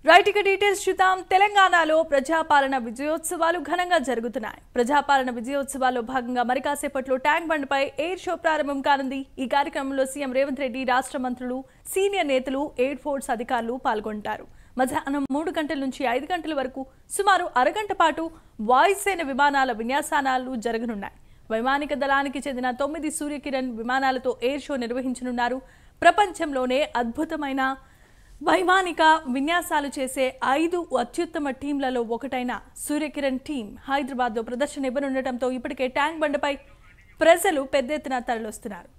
Right ఇక details చూద్దాం. తెలంగాణలో ప్రజాపాలన విజయోత్సవాలు ఘనంగా జరుగుతున్నాయి. ప్రజాపాలన విజయోత్సవాల్లో భాగంగా మరి కాసేపట్లో ట్యాంక్ బండ్పై ఎయిర్ షో ప్రారంభం కానుంది. ఈ కార్యక్రమంలో సీఎం రేవంత్ రెడ్డి, రాష్ట్ర మంత్రులు, సీనియర్ నేతలు, ఎయిర్ ఫోర్స్ అధికారులు పాల్గొంటారు. మధ్యాహ్నం 3 గంటల నుంచి 5 గంటల వరకు సుమారు అరగంట పాటు వాయుసేన విమానాల విన్యాసాలు జరగనున్నాయి. వైమానిక దళానికి చెందిన 9 సూర్యకిరణ్ విమానాలతో ఎయిర్ షో నిర్వహించనున్నారు. ప్రపంచంలోనే అద్భుతమైన వైమానిక విన్యాసాలు చేసే 5 అత్యుత్తమ టీంలలో ఒకటైన సూర్యకిరణ్ టీం హైదరాబాద్లో ప్రదర్శన ఇవ్వనుండటంతో ఇప్పటికే ట్యాంక్ బండ్పై ప్రజలు పెద్ద ఎత్తున తరలిస్తున్నారు.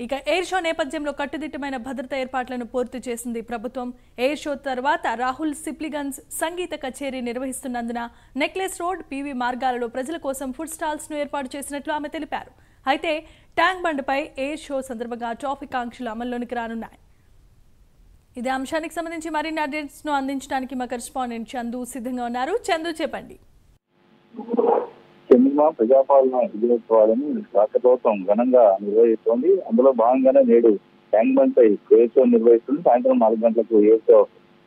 ఇక ఎయిర్ షో నేపథ్యంలో కట్టుదిట్టమైన భద్రతా ఏర్పాట్లను పూర్తి చేసింది ప్రభుత్వం. ఎయిర్ షో తర్వాత రాహుల్ సిప్లిగంజ్ సంగీత కచేరీ నిర్వహిస్తున్నందున నెక్లెస్ రోడ్, పీవీ మార్గాలలో ప్రజల కోసం ఫుడ్ స్టాల్స్ ను ఏర్పాటు చేసినట్లు ఆమె తెలిపారు. అయితే ట్యాంక్ బండ్పై ఎయిర్ షో సందర్భంగా ట్రాఫిక్ ఆంక్షలు అమల్లోనికి రానున్నాయి. ఇదే అంశానికి సంబంధించి మరిన్ని అప్డేట్స్ ను అందించడానికి మా కరెస్పాండెంట్ చందు సిద్ధంగా ఉన్నారు. చందు, చెప్పండి. ప్రజాపాలన విజయోత్సవాలను రాష్ట్ర ప్రభుత్వం ఘనంగా నిర్వహిస్తోంది. అందులో భాగంగానే నేడు ట్యాంక్ బండ్ పై ఎయిర్ షో నిర్వహిస్తుంది. సాయంత్రం 4 గంటలకు ఎయిర్ షో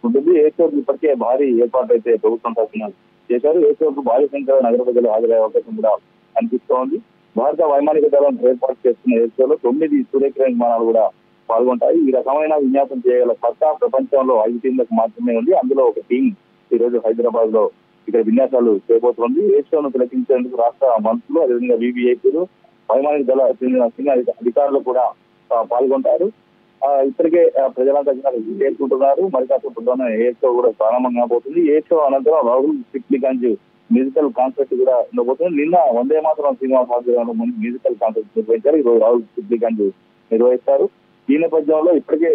ఉంటుంది. ఎయిర్ షోకి ఇప్పటికే భారీ ఏర్పాటు అయితే ప్రభుత్వం తరఫున చేశారు. ఎయిర్ షోకు భారీ సంఖ్యలో నగర ప్రజలు హాజరయ్యే అవకాశం కూడా కనిపిస్తోంది. భారత వైమానిక దళం ఏర్పాటు చేస్తున్న ఎయిర్ షోలో 9 సూర్యకిరణ్ విమానాలు కూడా పాల్గొంటాయి. ఈ రకమైన విన్యాసం చేయగల సత్తా ప్రపంచంలో 5 టీంలకు మాత్రమే ఉంది. అందులో ఒక టీం ఈ రోజు హైదరాబాద్ లో ఇక్కడ విన్యాసాలు చేయబోతోంది. ఎయిర్ షోను తిలకించేందుకు రాష్ట్ర మంత్రులు, అదేవిధంగా వివిఐపీలు, వైమానిక దళ చెందిన సీనియర్ అధికారులు కూడా పాల్గొంటారు. ఇప్పటికే ప్రజలంతా చేరుకుంటున్నారు. మరి కాసేపట్లోనే ఎయిర్ షో కూడా ప్రారంభం కాబోతుంది. ఎయిర్ షో అనంతరం రాహుల్ సిప్లిగంజ్ మ్యూజికల్ కాన్సర్ట్ కూడా ఉండబోతుంది. నిన్న వందే మాతరం సినిమా ఆధ్వర్యంలో మ్యూజికల్ కాన్సర్ట్ నిర్వహించారు. ఈరోజు రాహుల్ సిప్లిగంజ్ నిర్వహిస్తారు. ఈ నేపథ్యంలో ఇప్పటికే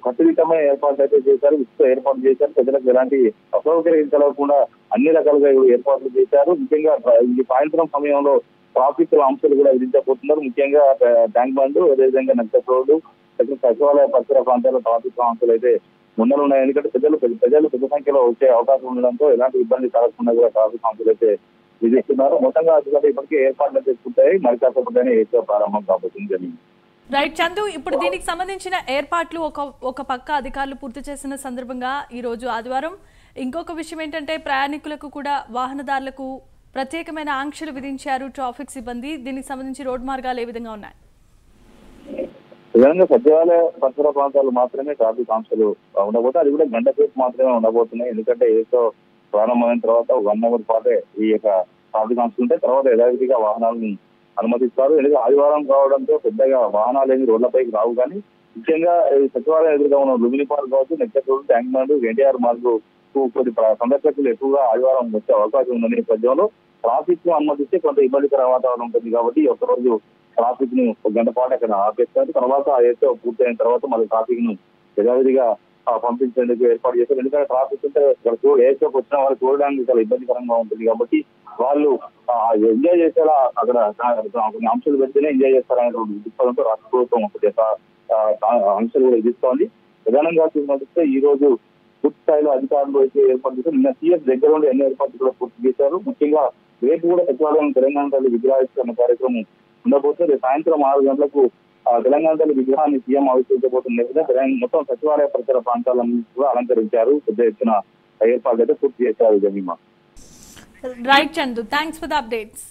కట్టుదిట్టమైన ఏర్పాట్లు అయితే చేశారు. ఇసుక ఏర్పాటు చేశారు. ప్రజలకు ఎలాంటి అసౌకర్యం కలగకుండా అన్ని రకాలుగా ఏర్పాట్లు చేశారు. ముఖ్యంగా ఈ సాయంత్రం సమయంలో ట్రాఫిక్ ఆంక్షలు కూడా విధించబోతున్నారు. ముఖ్యంగా ట్యాంక్ బండ్, అదేవిధంగా నక్సల్ రోడ్డు, సచివాలయ పరిసర ప్రాంతాల్లో ట్రాఫిక్ ఆంక్షలు అయితే ఉండనున్నాయి. ఎందుకంటే ప్రజలు పెద్ద సంఖ్యలో వచ్చే అవకాశం ఉండడంతో ఎలాంటి ఇబ్బంది కలగకుండా కూడా ట్రాఫిక్ ఆంక్షలు అయితే విధిస్తున్నారు. మొత్తంగా అధికారులు ఇప్పటికే ఏర్పాట్లు అయితే పూర్తయి మరి కాసేపట్లోనే ఎయిర్ ప్రారంభం కాబోతుంది. రైట్ చందు, ఇప్పుడు దీనికి సంబంధించిన ఏర్పాట్లు ఒక పక్క అధికారులు పూర్తి చేసిన సందర్భంగా ఈ రోజు ఆదివారం ఇంకొక విషయం ఏంటంటే ప్రయాణికులకు కూడా వాహనదారులకు ప్రత్యేకమైన ఆంక్షలు విధించారు ట్రాఫిక్ సిబ్బంది. దీనికి సంబంధించి రోడ్డు మార్గాలు ఏ విధంగా ఉన్నాయి? ప్రధానంగా సచివాలయ పరిసర ప్రాంతాలు మాత్రమే ట్రాఫిక్ ఆంక్షలు ఉండబోతాయి. అది కూడా గంట సేపు మాత్రమే ఉండబోతున్నాయి. ఎందుకంటే ఏదో ప్రారంభమైన తర్వాత 1 అవర్ పాటే ఈ యొక్క ట్రాఫిక్ ఆంక్షలు ఉంటాయి. తర్వాత యథావిధిగా వాహనాలను అనుమతిస్తారు. ఎందుకంటే ఆదివారం కావడంతో పెద్దగా వాహనాలు ఏమి రోడ్లపైకి రావు. కానీ ముఖ్యంగా సచివాలయం ఎదురుగా ఉన్న లుమిని పార్క్ కావచ్చు, necklace road, tank bund, NTR Marg కొద్ది సందర్శకులు ఎక్కువగా ఆదివారం వచ్చే అవకాశం ఉన్న నేపథ్యంలో ట్రాఫిక్ ను అనుమతిస్తే కొంత ఇబ్బందికర వాతావరణం ఉంటుంది. కాబట్టి ఒకరోజు ట్రాఫిక్ ను 1 గంట పాటు అక్కడ ఆపేస్తారు. తర్వాత ఏదో పూర్తయిన తర్వాత మళ్ళీ ట్రాఫిక్ ను యథావిధిగా పంపించేందుకు ఏర్పాటు చేస్తారు. ఎందుకంటే ట్రాఫిక్ ఉంటే ఏసోకి వచ్చిన వాళ్ళు చూడడానికి చాలా ఇబ్బందికరంగా ఉంటుంది. కాబట్టి వాళ్ళు ఎంజాయ్ చేసేలా అక్కడ కొన్ని అంశాలు పెడితేనే ఎంజాయ్ చేస్తారనేటువంటి దృక్పథంతో రాష్ట్ర ప్రభుత్వం అంశాలు కూడా విధిస్తోంది. ప్రధానంగా చూసినట్లయితే ఈ రోజు పూర్తి స్థాయిలో అధికారులు అయితే ఏర్పాటు చేశారు. నిన్న సీఎస్ దగ్గర ఉండి ఎన్ని ఏర్పాట్లు కూడా పూర్తి చేశారు. ముఖ్యంగా రేపు కూడా సచివాలయం తెలంగాణ తల్లి విగ్రహావిష్కరణ కార్యక్రమం ఉండబోతుంది. సాయంత్రం 6 గంటలకు తెలంగాణ తల్లి విగ్రహాన్ని సీఎం ఆవిష్కరించబోతున్న నేపథ్యంలో మొత్తం సచివాలయ పరిసర ప్రాంతాలను కూడా అలంకరించారు. పెద్ద ఎత్తున ఏర్పాట్లు అయితే పూర్తి చేశారు. Jemimah. Right Chandu, thanks for the updates.